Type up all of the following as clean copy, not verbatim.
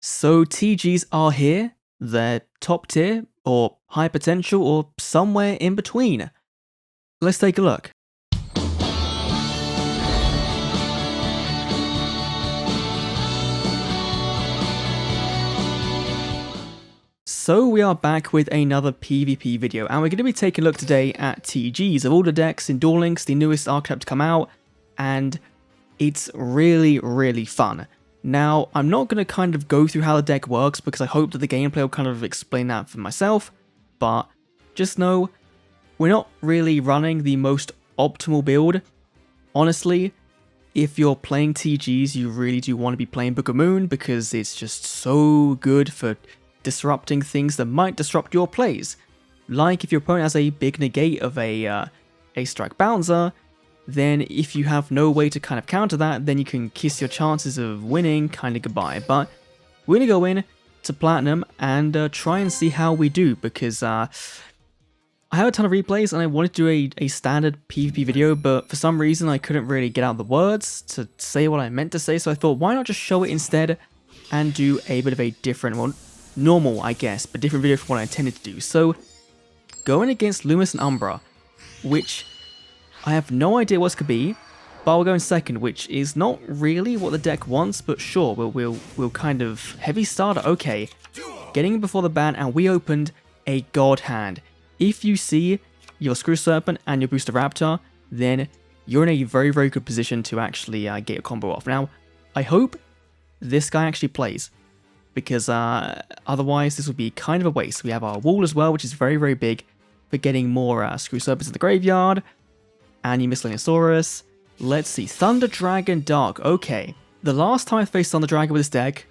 So TGs are here, they're top tier, or high potential, or somewhere in between. Let's take a look. So we are back with another PvP video, and we're going to be taking a look today at TGs of all the decks in Duel Links, the newest archetype to come out, and it's really fun. Now, I'm not going to kind of go through how the deck works because I hope that the gameplay will kind of explain that for myself, but just know we're not really running the most optimal build. Honestly, if you're playing TGs, you really do want to be playing Book of Moon because it's just so good for disrupting things that might disrupt your plays. Like if your opponent has a big negate of a strike bouncer, then if you have no way to kind of counter that, then you can kiss your chances of winning kind of goodbye. But we're going to go in to Platinum and try and see how we do, because I have a ton of replays and I wanted to do a standard PvP video, but for some reason I couldn't really get out the words to say what I meant to say, so I thought why not just show it instead and do a bit of a different one. Normal, I guess, but different video from what I intended to do. So, going against Loomis and Umbra, which I have no idea what this could be, but we'll go in second, which is not really what the deck wants, but sure, we'll kind of heavy starter. Okay, getting in before the ban, and we opened a god hand. If you see your Screw Serpent and your Booster Raptor, then you're in a very good position to actually get your combo off. Now, I hope this guy actually plays, because otherwise this would be kind of a waste. We have our wall as well, which is very big for getting more Screw Serpents in the graveyard, and your Miscellaneousaurus. Let's see, Thunder Dragon Dark. Okay, the last time I faced Thunder Dragon with this deck,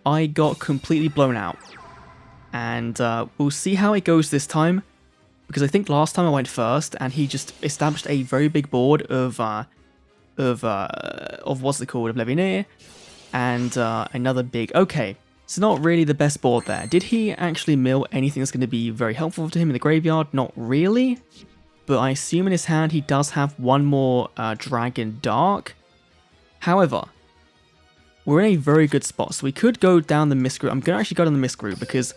I got completely blown out, and we'll see how it goes this time, because I think last time I went first, and he just established a very big board of what's it called, of Levineer, and another big. Okay. It's not really the best board there. Did he actually mill anything that's going to be very helpful to him in the graveyard? Not really. But I assume in his hand he does have one more Dragon Dark. However, we're in a very good spot. So we could go down the Mist route. I'm going to actually go down the Mist route because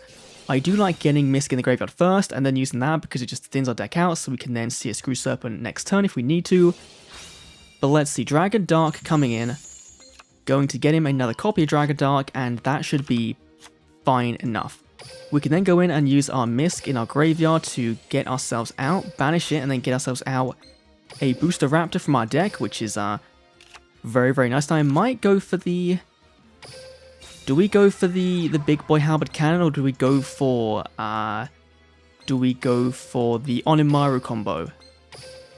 I do like getting Mist in the graveyard first and then using that because it just thins our deck out, so we can then see a Screw Serpent next turn if we need to. But let's see. Dragon Dark coming in. Going to get him another copy of Dragon Dark, and that should be fine enough. We can then go in and use our Misk in our graveyard to get ourselves out, banish it, and then get ourselves out a Booster Raptor from our deck, which is very nice. Now I might go for the... Do we go for the big boy halberd cannon, or do we go for the Onimaru combo?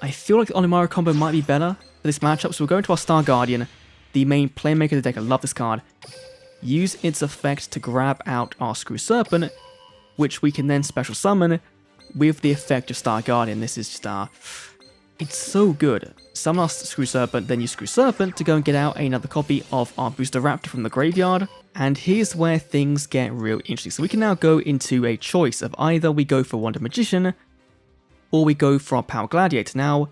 I feel like the Onimaru combo might be better for this matchup, so we'll go into our Star Guardian, the main playmaker of the deck. I love this card. Use its effect to grab out our Screw Serpent, which we can then special summon with the effect of Star Guardian. This is just, it's so good. Summon our Screw Serpent, then use Screw Serpent to go and get out another copy of our Booster Raptor from the graveyard. And here's where things get real interesting. So we can now go into a choice of either we go for Wonder Magician, or we go for our Power Gladiator. Now,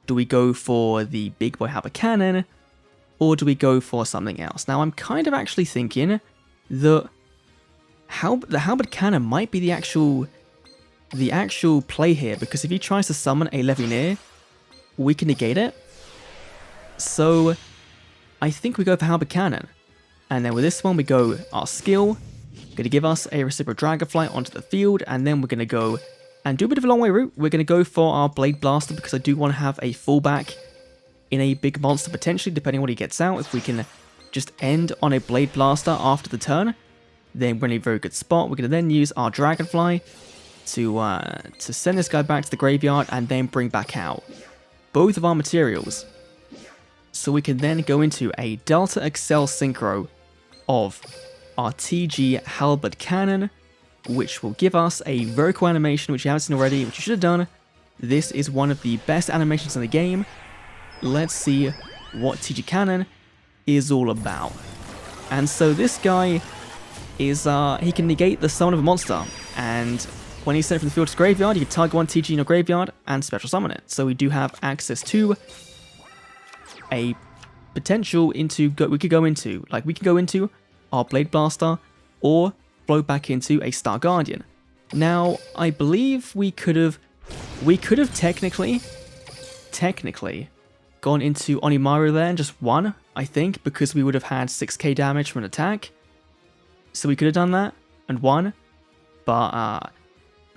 do we go for the Big Boy Halberd Cannon, or do we go for something else? Now, I'm kind of actually thinking that the Halberd Cannon might be the actual play here, because if he tries to summon a Levineer, we can negate it. So, I think we go for Halberd Cannon. And then with this one, we go our skill, going to give us a Reciprocal Dragonfly onto the field, and then we're going to go and do a bit of a long way route. We're going to go for our Blade Blaster, because I do want to have a fallback in a big monster, potentially, depending on what he gets out. If we can just end on a Blade Blaster after the turn, then we're in a very good spot. We're going to then use our Dragonfly to send this guy back to the graveyard and then bring back out both of our materials. So we can then go into a Delta Accel Synchro of our TG Halberd Cannon, which will give us a very cool animation, which you haven't seen already, which you should have done. This is one of the best animations in the game. Let's see what TG Cannon is all about. And so this guy is, he can negate the summon of a monster, and when he's sent from the field to the graveyard, you can target one TG in your graveyard and special summon it. So we do have access to a potential into, we can go into our Blade Blaster, or float back into a Star Guardian. Now, I believe we could have technically gone into Onimaru there and just won, I think, because we would have had 6k damage from an attack. So we could have done that and won, but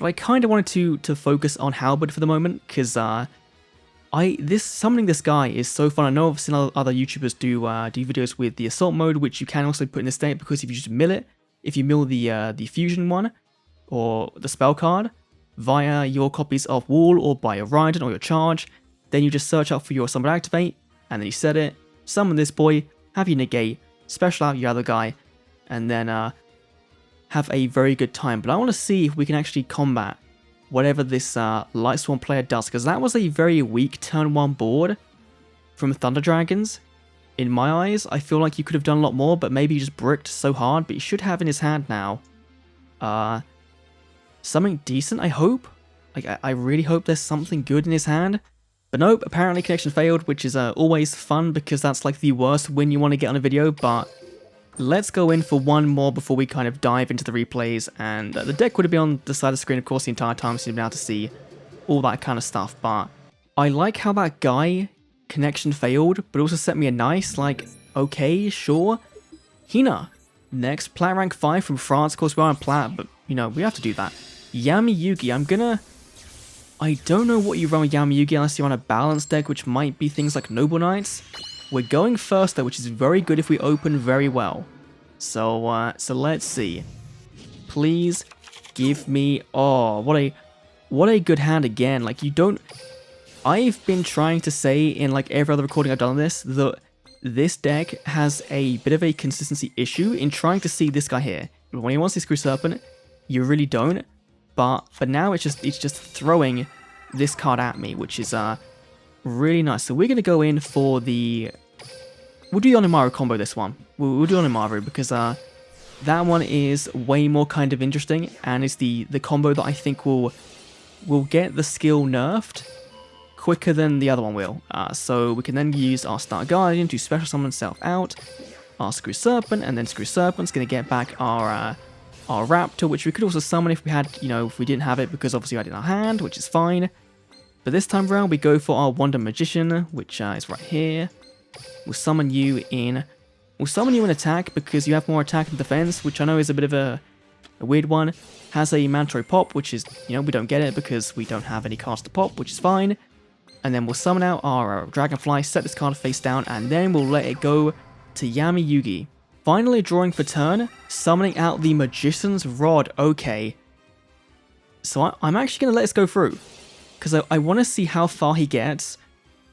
I kind of wanted to focus on Halberd for the moment, because summoning this guy is so fun. I know I've seen other YouTubers do videos with the Assault mode, which you can also put in this state, because if you just mill it, if you mill the Fusion one, or the spell card, via your copies of Wall, or by your Raiden, or your Charge, then you just search out for your Summon Activate, and then you set it, summon this boy, have you negate, special out your other guy, and then have a very good time. But I want to see if we can actually combat whatever this Lightsworn player does, because that was a very weak turn 1 board from Thunder Dragons. In my eyes, I feel like you could have done a lot more, but maybe you just bricked so hard, but you should have in his hand now something decent, I hope. Like, I really hope there's something good in his hand. But nope, apparently connection failed, which is always fun, because that's like the worst win you want to get on a video. But let's go in for one more before we kind of dive into the replays. And the deck would have been on the side of the screen, of course, the entire time, so you'd be able to see all that kind of stuff. But I like how that guy connection failed, but also sent me a nice, like, okay, sure. Hina, next, plat rank 5 from France. Of course, we are on plat, but, you know, we have to do that. Yami Yugi, I don't know what you run with Yami Yugi unless you're on a balanced deck, which might be things like Noble Knights. We're going first though, which is very good if we open very well. So let's see. Please give me, oh, what a good hand again. Like, you don't, I've been trying to say in like every other recording I've done on this, that this deck has a bit of a consistency issue in trying to see this guy here. When he wants to Screw Serpent, you really don't. But now it's just throwing this card at me, which is really nice. So we're going to go in for we'll do the Onimaru combo this one. We'll do Onimaru because that one is way more kind of interesting, and it's the combo that I think will get the skill nerfed quicker than the other one will. So we can then use our Star Guardian to special summon itself out, our Screw Serpent, and then Screw Serpent's going to get back our Raptor, which we could also summon if we had, you know, if we didn't have it, because obviously I had it in our hand, which is fine. But this time around, we go for our Wonder Magician, which is right here. We'll summon you in attack, because you have more attack and defense, which I know is a bit of a weird one. Has a Mandatory Pop, which is, you know, we don't get it because we don't have any cards to pop, which is fine. And then we'll summon out our Dragonfly, set this card face down, and then we'll let it go to Yami Yugi. Finally drawing for turn, summoning out the Magician's Rod. Okay. So I'm actually going to let this go through, because I want to see how far he gets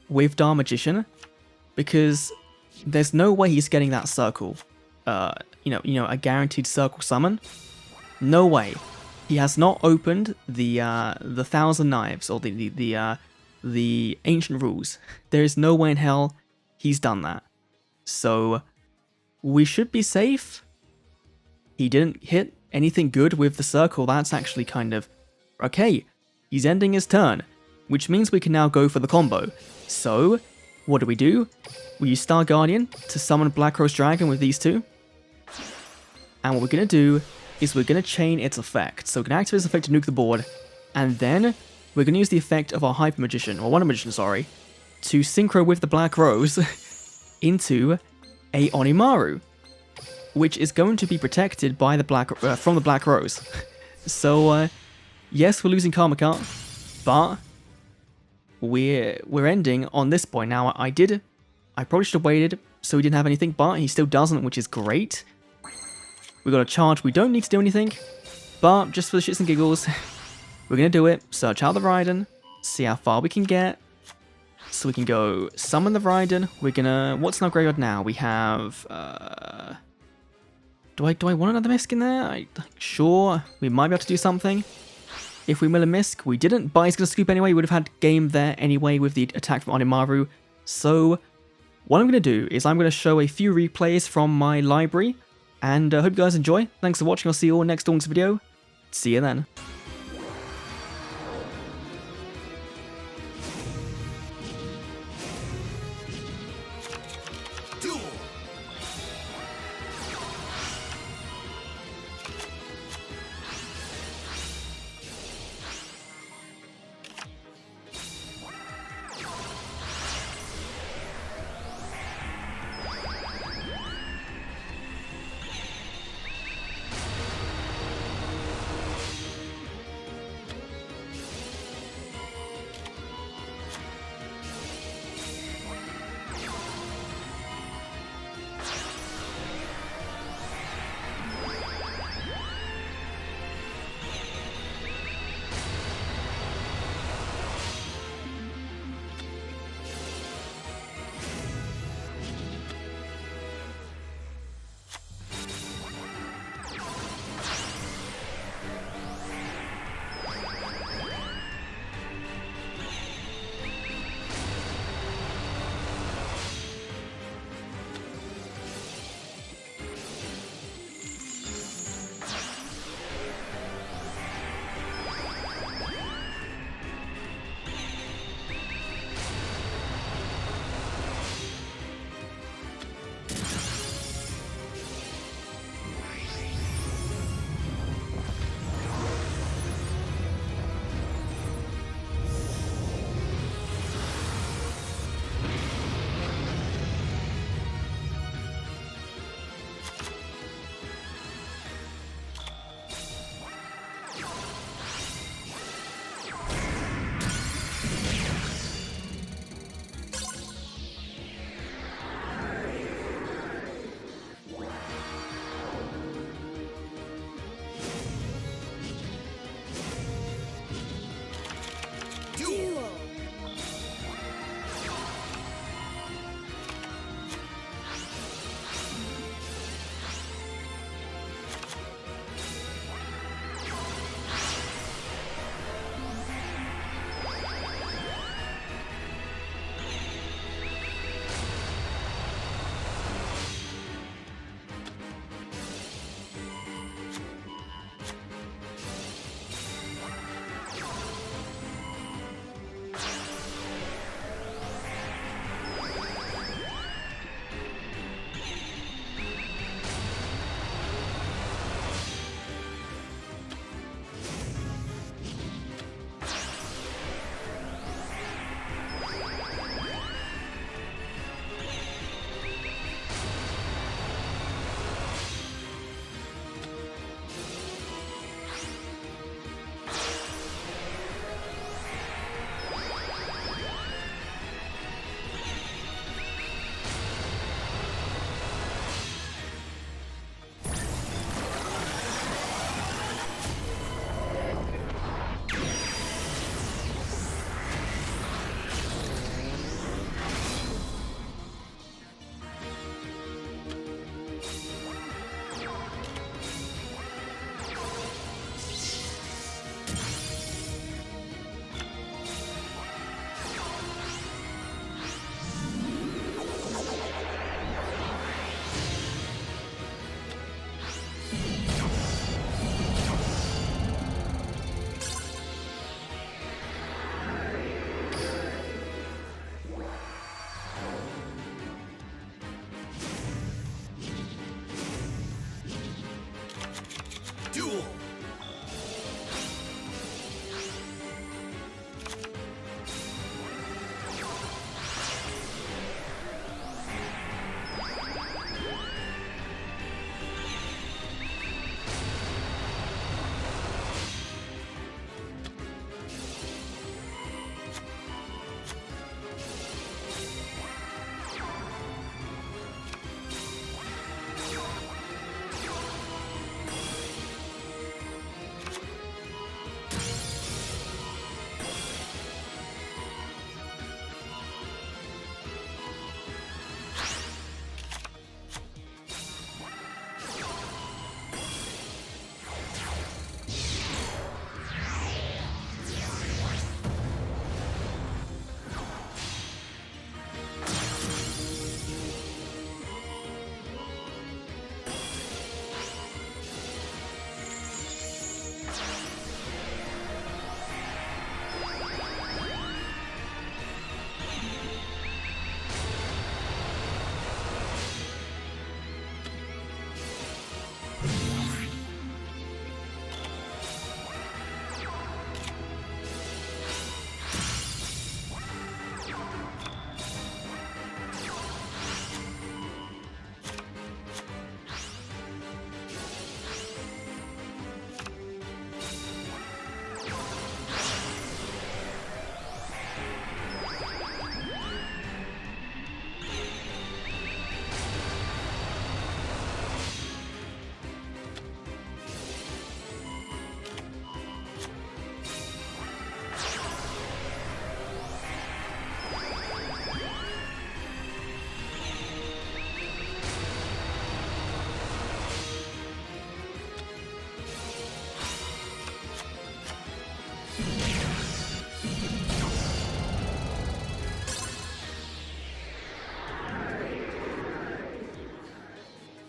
with Dar Magician, because there's no way he's getting that circle. You know, a guaranteed circle summon. No way. He has not opened the Thousand Knives, or the Ancient Rules. There is no way in hell he's done that. So we should be safe. He didn't hit anything good with the circle. That's actually kind of okay. He's ending his turn, which means we can now go for the combo. So what do? We use Star Guardian to summon Black Rose Dragon with these two. And what we're going to do is we're going to chain its effect. So we're going to activate its effect to nuke the board. And then we're going to use the effect of our Hyper Magician, or Wonder Magician, sorry, to synchro with the Black Rose into a Onimaru, which is going to be protected by the from the Black Rose. So yes, we're losing Karma Cart, but we're ending on this point. Now I probably should have waited so he didn't have anything, but he still doesn't, which is great. We got a charge. We don't need to do anything, but just for the shits and giggles, we're gonna do it. Search out the Raiden, see how far we can get. So we can go summon the Raiden. We're gonna, what's in our graveyard now? We have do I want another Misk in there? Sure, we might be able to do something. If we mill a Misk, we didn't, but he's gonna scoop anyway. We would have had game there anyway with the attack from Onimaru. So what I'm gonna do is I'm gonna show a few replays from my library, and hope you guys enjoy. Thanks for watching. I'll see you all next Dawn's video. See you then. Duel.